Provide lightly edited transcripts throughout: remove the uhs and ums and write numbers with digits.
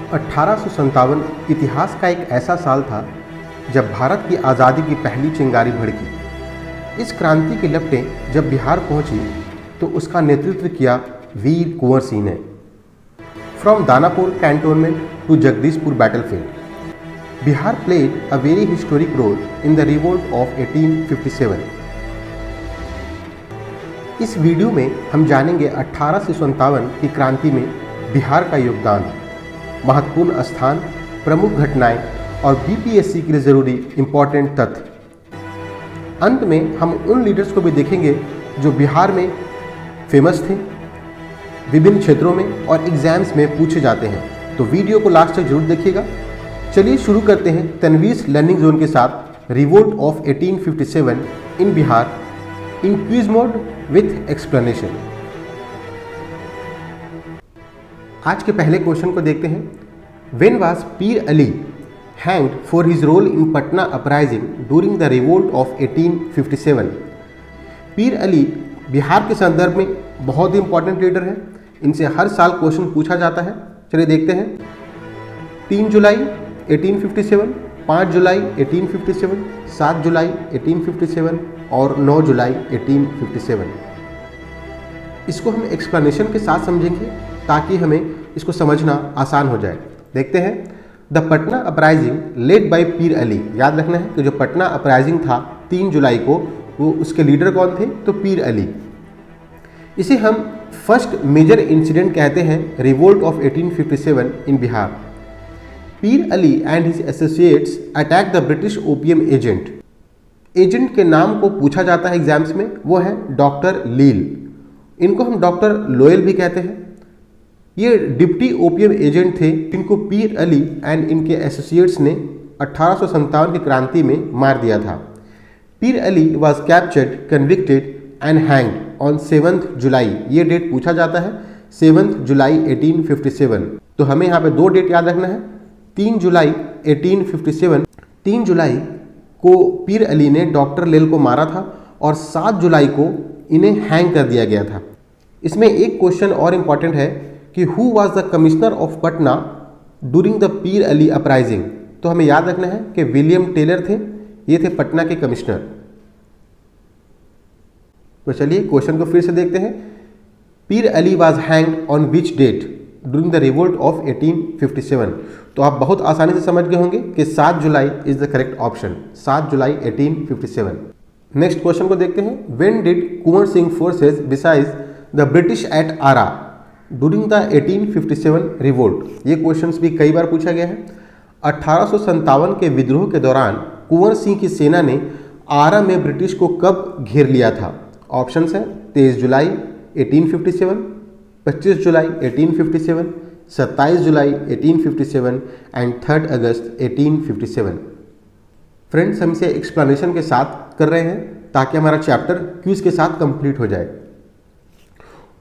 1857 इतिहास का एक ऐसा साल था जब भारत की आज़ादी की पहली चिंगारी भड़की। इस क्रांति की लपटें जब बिहार पहुंची तो उसका नेतृत्व किया वीर कुंवर सिंह ने। From Danapur cantonment to Jagdishpur battlefield, Bihar played a very historic role in the revolt of 1857। इस वीडियो में हम जानेंगे 1857 की क्रांति में बिहार का योगदान, महत्वपूर्ण स्थान, प्रमुख घटनाएं और बीपीएससी के लिए ज़रूरी इम्पॉर्टेंट तथ्य। अंत में हम उन लीडर्स को भी देखेंगे जो बिहार में फेमस थे, विभिन्न क्षेत्रों में और एग्जाम्स में पूछे जाते हैं। तो वीडियो को लास्ट तक जरूर देखिएगा। चलिए शुरू करते हैं तनवीर लर्निंग जोन के साथ revolt of 1857 in Bihar in quiz mode with explanation. आज के पहले क्वेश्चन को देखते हैं। When was Pir Ali hanged for his role in Patna uprising during the revolt of 1857? Pir Ali Bihar के संदर्भ में बहुत ही इंपॉर्टेंट लीडर है। इनसे हर साल क्वेश्चन पूछा जाता है। चलिए देखते हैं। 3 जुलाई 1857, 5 जुलाई 1857, 7 जुलाई 1857 और 9 जुलाई 1857। इसको हम एक्सप्लेनेशन के साथ समझेंगे ताकि हमें इसको समझना आसान हो जाए। देखते हैं। The Patna uprising led by पीर अली। याद रखना है कि जो पटना अपराइजिंग था 3 जुलाई को, वो उसके लीडर कौन थे? तो पीर अली। इसे हम फर्स्ट मेजर इंसिडेंट कहते हैं revolt of 1857 in Bihar. Pir Ali and his associates attack the British OPM agent. Agent के नाम को पूछा जाता है एग्जाम्स में, वो है डॉक्टर लील। इनको हम डॉक्टर लोयल भी कहते हैं। ये डिप्टी ओपीएम एजेंट थे जिनको पीर अली एंड इनके एसोसिएट्स ने 1857 की क्रांति में मार दिया था। पीर Ali was captured, convicted and hanged on 7 जुलाई। ये डेट पूछा जाता है 7 जुलाई 1857। तो हमें यहाँ पे 2 डेट याद रखना है। 3 जुलाई 1857, 3 जुलाई को पीर अली ने डॉक्टर लेल को मारा था और 7 जुलाई को इन्हें हैंग कर दिया गया था। इसमें एक क्वेश्चन और इम्पॉर्टेंट है कि who was the commissioner of Patna during the Pir Ali uprising? तो हमें याद रखना है कि विलियम टेलर थे, ये थे पटना के कमिश्नर। तो चलिए क्वेश्चन को फिर से देखते हैं। Pir Ali was hanged on which date during the revolt of 1857? तो आप बहुत आसानी से समझ गए होंगे कि 7 July is the correct option, 7 July 1857। Next question को देखते हैं। When did Kunwar Singh forces besiege the British at Arrah during the 1857 revolt? ये क्वेश्चंस भी कई बार पूछा गया है। 1857 के विद्रोह के दौरान कुंवर सिंह की सेना ने आरा में ब्रिटिश को कब घेर लिया था? ऑप्शंस हैं 23 जुलाई 1857, 25 जुलाई 1857, 27 जुलाई 1857 एंड 3 अगस्त 1857। फ्रेंड्स, हम इसे एक्सप्लेनेशन के साथ कर रहे हैं ताकि हमारा चैप्टर क्विज के साथ कंप्लीट हो जाए।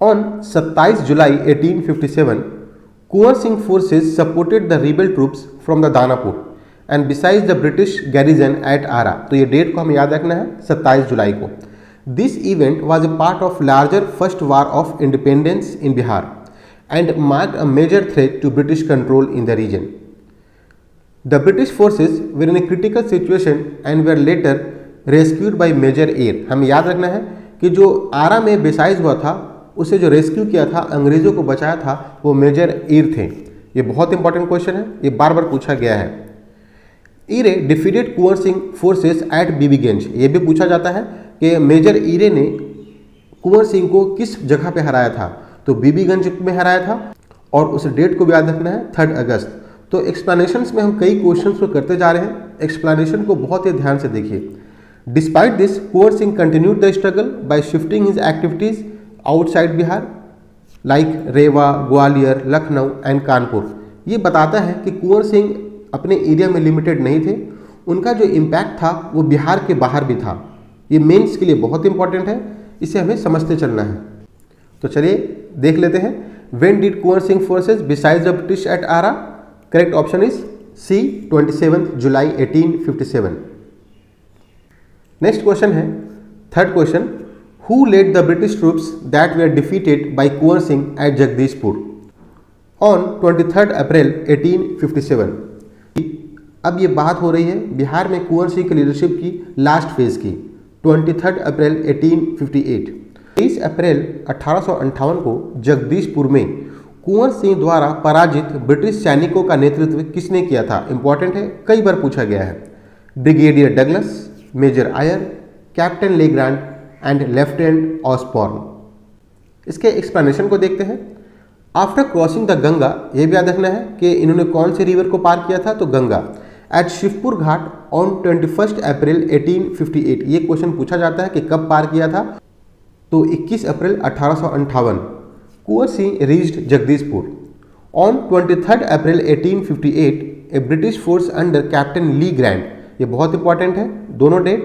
On 27 July 1857, Kunwar Singh forces supported the rebel troops from the Danapur and besieged the British garrison at Arrah. तो ये डेट को हमें याद रखना है, 27 जुलाई को। This event was a part of larger First War of Independence in Bihar and marked a major threat to British control in the region. The British forces were in a critical situation and were later rescued by Major Eyre. हमें याद रखना है कि जो आरा में बेसाइज हुआ था, उसे जो रेस्क्यू किया था, अंग्रेजों को बचाया था, वो मेजर एयर थे। ये बहुत इंपॉर्टेंट क्वेश्चन है, ये बार बार पूछा गया है। Eyre defeated Kunwar Singh forces at Bibiganj. ये भी पूछा जाता है कि मेजर ईरे ने कुंवर सिंह को किस जगह पे हराया था? तो बीबीगंज में हराया था और उस डेट को भी याद रखना है, 3 अगस्त। तो एक्सप्लेनेशंस में हम कई क्वेश्चंस को करते जा रहे हैं। एक्सप्लेनेशन को बहुत ही ध्यान से देखिए। Despite this Kunwar Singh continued the struggle by shifting his activities outside Bihar like Rewa, Gwalior, Lucknow and Kanpur. ये बताता है कि कुंवर सिंह अपने एरिया में लिमिटेड नहीं थे, उनका जो इम्पैक्ट था वो बिहार के बाहर भी था। ये मेंस के लिए बहुत इंपॉर्टेंट है, इसे हमें समझते चलना है। तो चलिए देख लेते हैं। When did Kunwar Singh forces besiege the British at Arrah? Correct option is C, 27 July 1857। Next question है, third question. Who led the British troops that were defeated by Kunwar Singh at Jagdishpur? On 23 अप्रैल 1857। अब ये बात हो रही है बिहार में कुंवर सिंह की लीडरशिप की लास्ट फेज की, 23 अप्रैल 1858। 23 अप्रैल 1858 को जगदीशपुर में कुंवर सिंह द्वारा पराजित ब्रिटिश सैनिकों का नेतृत्व किसने किया था? इंपॉर्टेंट है, कई बार पूछा गया है। Brigadier Douglas, major Eyre, captain Legrand and lieutenant Osborne. इसके एक्सप्लेनेशन को देखते हैं। आफ्टर क्रॉसिंग द गंगा, ये भी याद रखना है कि इन्होंने कौन से रिवर को पार किया था, तो Ganga. At Shivpur Ghat on 21 April 1858, ये क्वेश्चन पूछा जाता है कि कब पार किया था, तो 21 April 1858। Kunwar Singh reached Jagdishpur on 23 April 1858। A British force under captain Le Grand, ये बहुत इंपॉर्टेंट है, दोनों डेट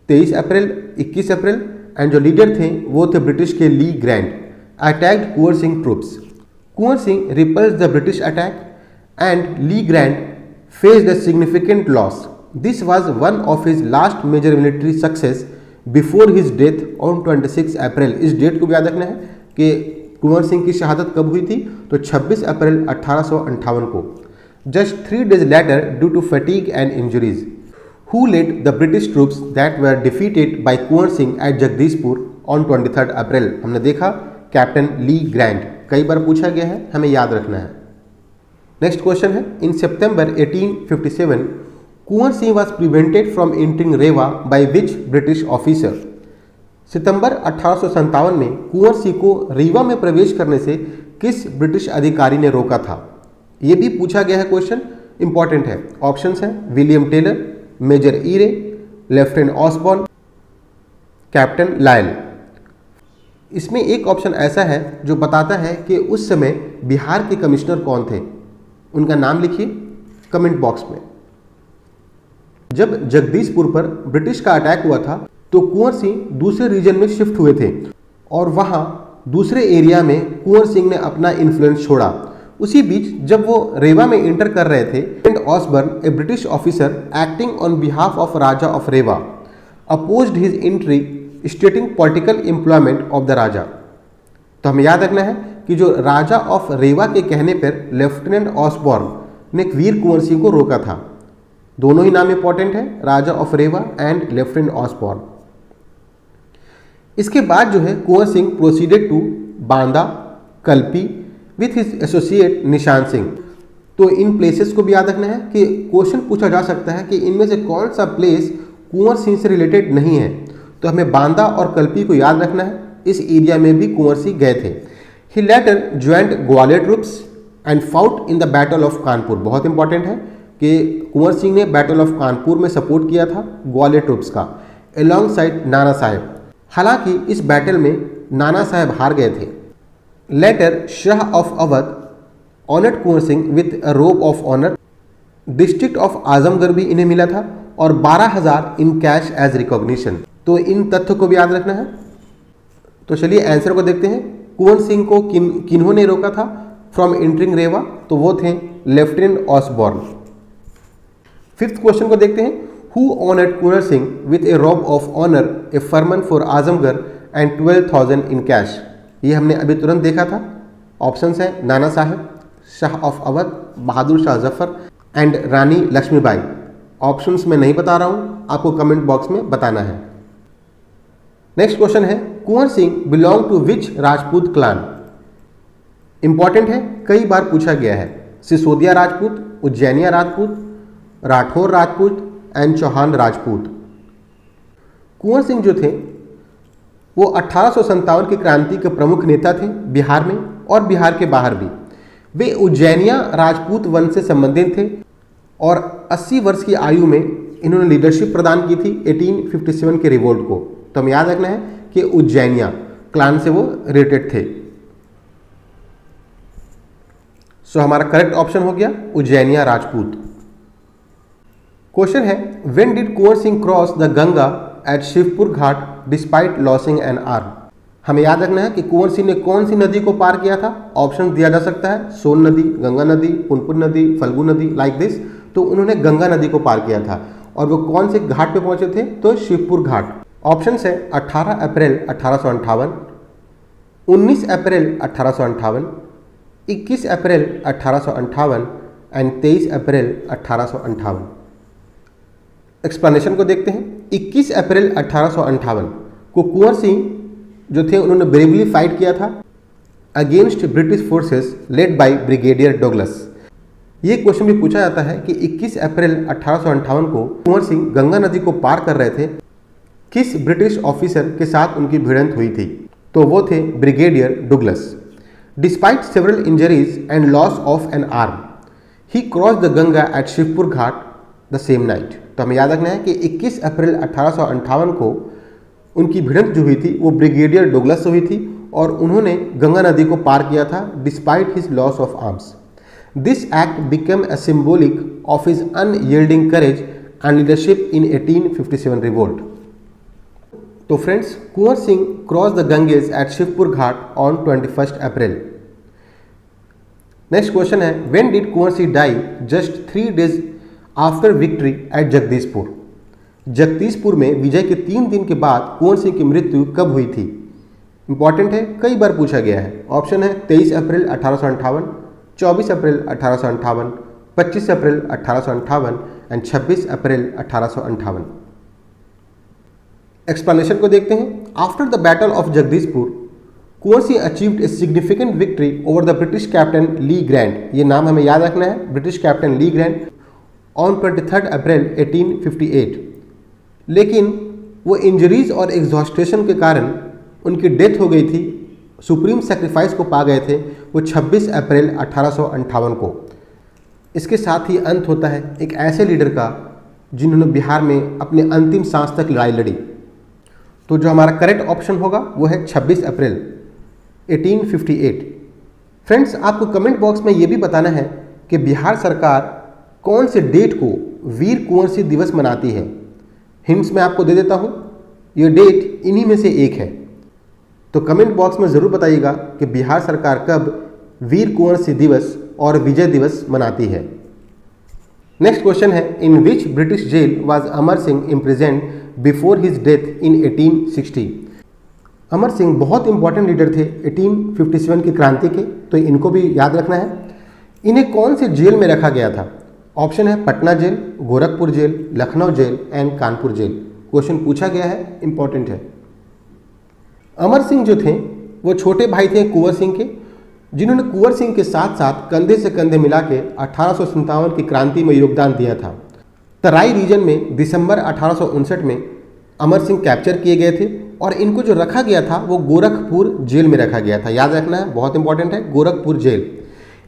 23 अप्रैल 21 अप्रैल, एंड जो लीडर थे वो थे ब्रिटिश के Le Grand, attacked Kunwar Singh troops. Kunwar Singh repulse the British attack and Le Grand faced a significant loss. This was one of his last major military success before his death on 26 अप्रैल। इस date को भी याद रखना है कि कुंवर सिंह की शहादत कब हुई थी, तो 26 अप्रैल 1858 को। Just 3 days later, due to fatigue and injuries, who led the British troops that were defeated by Kunwar Singh at Jagdishpur on 23 अप्रैल? हमने देखा कैप्टन ली ग्रैंड, कई बार पूछा गया है, हमें याद रखना है। नेक्स्ट क्वेश्चन है, in September 1857 Kunwar Singh was prevented from entering Rewa by which British officer? सितंबर 1857 में कुंवर सिंह को रीवा में प्रवेश करने से किस ब्रिटिश अधिकारी ने रोका था? यह भी पूछा गया है क्वेश्चन, इंपॉर्टेंट है। ऑप्शंस हैं William Taylor, major Eyre, lieutenant Osborne, captain Lyall. इसमें एक ऑप्शन ऐसा है जो बताता है कि उस समय बिहार के कमिश्नर कौन थे, उनका नाम लिखिए कमेंट बॉक्स में। जब जगदीशपुर पर ब्रिटिश का अटैक हुआ था तो कुंवर सिंह दूसरे रीजन में शिफ्ट हुए थे और वहां दूसरे एरिया में कुंवर सिंह ने अपना इन्फ्लुएंस छोड़ा। उसी बीच जब वो रेवा में इंटर कर रहे थे, lieutenant Osborne, a British officer acting on behalf of Raja of Rewa, opposed his entry stating political employment of the Raja. तो हमें याद रखना है कि जो राजा ऑफ रेवा के कहने पर लेफ्टिनेंट ऑसबॉर्न ने वीर कुंवर सिंह को रोका था। दोनों ही नाम इंपॉर्टेंट है, Raja of Rewa and lieutenant Osborne. इसके बाद जो है Kunwar Singh proceeded to Banda, Kalpi with his associate Nishan Singh. तो इन प्लेसेस को भी याद रखना है कि क्वेश्चन पूछा जा सकता है कि इनमें से कौन सा प्लेस कुंवर सिंह से रिलेटेड नहीं है, तो हमें बांदा और कल्पी को याद रखना है। इस एरिया में भी कुंवर सिंह गए थे। He later joined Gwalior troops and fought in the battle of Kanpur. बहुत इंपॉर्टेंट है कि कुंवर सिंह ने बैटल ऑफ कानपुर में सपोर्ट किया था ग्वालियर ट्रूप्स का, अलॉन्ग साइड नाना साहेब। हालांकि इस बैटल में नाना साहेब हार गए थे। Later Shah of Awadh honoured Kunwar Singh with a robe of honour. District of Azamgarh भी इन्हें मिला था और 12,000 इन कैश एज रिकॉग्निशन। तो इन तथ्यों को भी याद रखना है। तो चलिए आंसर को देखते हैं। कुंवर सिंह को किन्होंने रोका था फ्रॉम एंटरिंग रेवा? तो वो थे लेफ्टिनेंट ऑसबॉर्न। फिफ्थ क्वेश्चन को देखते हैं। Who honoured Kunwar Singh with a robe of honour, a farman for Azamgarh and 12,000 in cash? ये हमने अभी तुरंत देखा था। ऑप्शंस हैं Nana Sahib, Shah of Awadh, Bahadur Shah Zafar and Rani Laxmibai. Options मैं नहीं बता रहा हूँ, आपको कमेंट बॉक्स में बताना है। नेक्स्ट क्वेश्चन है, Kunwar Singh belong to which Rajput clan? Important है, कई बार पूछा गया है। सिसोदिया राजपूत, उज्जैनिया राजपूत, राठौर राजपूत एंड चौहान राजपूत। कुंवर सिंह जो थे वो 1857 की क्रांति के प्रमुख नेता थे बिहार में और बिहार के बाहर भी। वे उज्जैनिया राजपूत वंश से संबंधित थे और 80 वर्ष की आयु में इन्होंने लीडरशिप प्रदान की थी 1857 के रिवोल्ट को। तो हमें याद रखना है कि उज्जैनिया क्लान से वो रिलेटेड थे। सो हमारा करेक्ट ऑप्शन हो गया उज्जैनिया राजपूत। क्वेश्चन है, when did Kunwar Singh cross the Ganga at Shivpur ghat despite losing an arm? हमें याद रखना है कि कुंवर सिंह ने कौन सी नदी को पार किया था। ऑप्शन दिया जा सकता है सोन नदी, गंगा नदी, पुनपुन नदी, फल्गु नदी, लाइक दिस। तो उन्होंने गंगा नदी को पार किया था और वो कौन से घाट पे पहुंचे थे? तो शिवपुर घाट। ऑप्शन है 18 अप्रैल 1858, 19 अप्रैल 1858, 21 अप्रैल 1858 एंड 23 अप्रैल 1858। एक्सप्लेनेशन को देखते हैं। 21 अप्रैल 1858 को कुंवर सिंह जो थे उन्होंने ब्रेवली फाइट किया था against British forces led by brigadier Douglas. ये क्वेश्चन भी पूछा जाता है कि 21 अप्रैल 1858 को कुंवर सिंह गंगा नदी को पार कर रहे थे, किस ब्रिटिश ऑफिसर के साथ उनकी भिड़ंत हुई थी? तो वो थे brigadier Douglas. Despite several injuries and loss of an arm he cross the Ganga at Shivpur ghat the same night. तो हमें याद रखना है कि 21 अप्रैल 1858 को उनकी भिड़ंत जो हुई थी वो ब्रिगेडियर डगलस से हुई थी और उन्होंने गंगा नदी को पार किया था despite his loss of arms. This act became a symbolic of his unyielding courage and leadership in 1857 revolt. तो friends, Kunwar Singh cross the Ganges at Shivpur Ghat on 21 April. Next question है, when did Kunwar Singh die just 3 days after victory at Jagdishpur. Jagdishpur में विजय के 3 दिन के बाद कुंवर सिंह की मृत्यु कब हुई थी? इंपॉर्टेंट है, कई बार पूछा गया है। ऑप्शन है 23 April 1858, 24 April 1858, 25 April 1858 and 26 April 1858। Explanation को देखते हैं। After the battle of Jagdishpur, Kunwar Singh achieved a significant victory over the British captain Legrand. ये नाम हमें याद रखना है, British captain Legrand, on 23 April 1858। लेकिन वो इंजरीज और एग्जॉस्टेशन के कारण उनकी डेथ हो गई थी, सुप्रीम सेक्रीफाइस को पा गए थे वो 26 अप्रैल 1858 को। इसके साथ ही अंत होता है एक ऐसे लीडर का जिन्होंने बिहार में अपने अंतिम सांस तक लड़ाई लड़ी। तो जो हमारा करेक्ट ऑप्शन होगा वो है 26 अप्रैल 1858। फ्रेंड्स, आपको कमेंट बॉक्स में ये भी बताना है कि बिहार सरकार कौन से डेट को वीर कुंवर सिंह दिवस मनाती है। हिंट्स मैं आपको दे देता हूँ, ये डेट इन्हीं में से एक है। तो कमेंट बॉक्स में ज़रूर बताइएगा कि बिहार सरकार कब वीर कुंवर सिंह दिवस और विजय दिवस मनाती है। नेक्स्ट क्वेश्चन है, in which British jail was Amar Singh imprisoned before his death in 1860। Amar Singh बहुत इंपॉर्टेंट लीडर थे 1857 की क्रांति के, तो इनको भी याद रखना है। इन्हें कौन से जेल में रखा गया था? ऑप्शन है Patna jail, Gorakhpur jail, Lucknow jail and Kanpur jail. Question पूछा गया है, इंपॉर्टेंट है। अमर सिंह जो थे वो छोटे भाई थे कुंवर सिंह के, जिन्होंने कुंवर सिंह के साथ साथ कंधे से कंधे मिला के 1857 की क्रांति में योगदान दिया था। तराई रीजन में दिसंबर 1859 में अमर सिंह कैप्चर किए गए थे और इनको जो रखा गया था वो गोरखपुर जेल में रखा गया था। याद रखना है, बहुत इंपॉर्टेंट है, गोरखपुर जेल।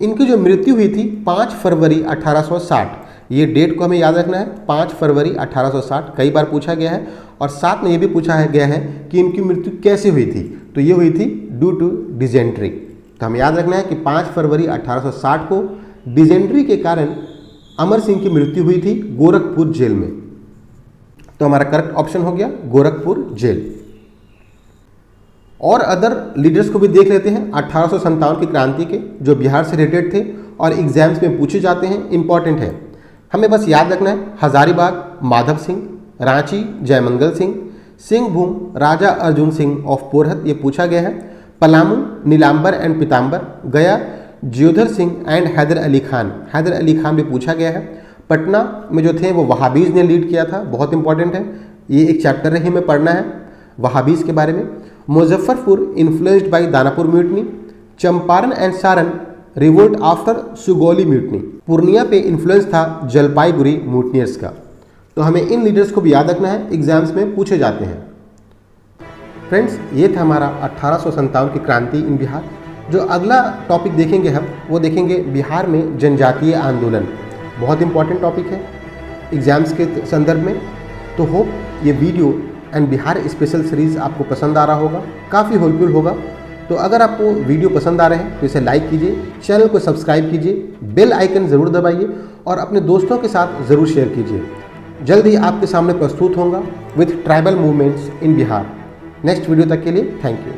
इनकी जो मृत्यु हुई थी 5 फरवरी 1860। ये डेट को हमें याद रखना है, 5 फरवरी 1860। कई बार पूछा गया है और साथ में ये भी पूछा गया है कि इनकी मृत्यु कैसे हुई थी। तो ये हुई थी ड्यू टू डिजेंट्री। तो हमें याद रखना है कि 5 फरवरी 1860 को डिजेंट्री के कारण अमर सिंह की मृत्यु हुई थी गोरखपुर जेल में। तो हमारा करेक्ट ऑप्शन हो गया गोरखपुर जेल। और अदर लीडर्स को भी देख लेते हैं 1857 की क्रांति के, जो बिहार से रिलेटेड थे और एग्जाम्स में पूछे जाते हैं, इंपॉर्टेंट है। हमें बस याद रखना है हजारीबाग माधव सिंह, रांची जयमंगल सिंह, सिंहभूम राजा अर्जुन सिंह ऑफ पोरहत, ये पूछा गया है। पलामू नीलांबर एंड पीताम्बर, गया जियोधर सिंह एंड हैदर अली खान, हैदर अली खान भी पूछा गया है। पटना में जो थे वो वहाबीज ने लीड किया था, बहुत इंपॉर्टेंट है, ये एक चैप्टर ही में पढ़ना है वहाबीज के बारे में। Muzaffarpur influenced by Danapur mutiny, Champaran and Saran revolt after Sugauli mutiny, Purnia पे इन्फ्लुएंस था जलपाईगुड़ी म्यूटनियर्स का। तो हमें इन लीडर्स को भी याद रखना है, एग्जाम्स में पूछे जाते हैं। फ्रेंड्स, ये था हमारा 1857 की क्रांति इन बिहार। जो अगला टॉपिक देखेंगे हम, वो देखेंगे बिहार में जनजातीय आंदोलन। बहुत इंपॉर्टेंट टॉपिक है एग्जाम्स के संदर्भ में। तो होप ये video and Bihar special series आपको पसंद आ रहा होगा, काफ़ी हेल्पफुल होगा। तो अगर आपको वीडियो पसंद आ रहे हैं तो इसे लाइक कीजिए, चैनल को सब्सक्राइब कीजिए, बेल आइकन ज़रूर दबाइए और अपने दोस्तों के साथ ज़रूर शेयर कीजिए। जल्द ही आपके सामने प्रस्तुत होगा with tribal movements in Bihar. Next video तक के लिए थैंक यू।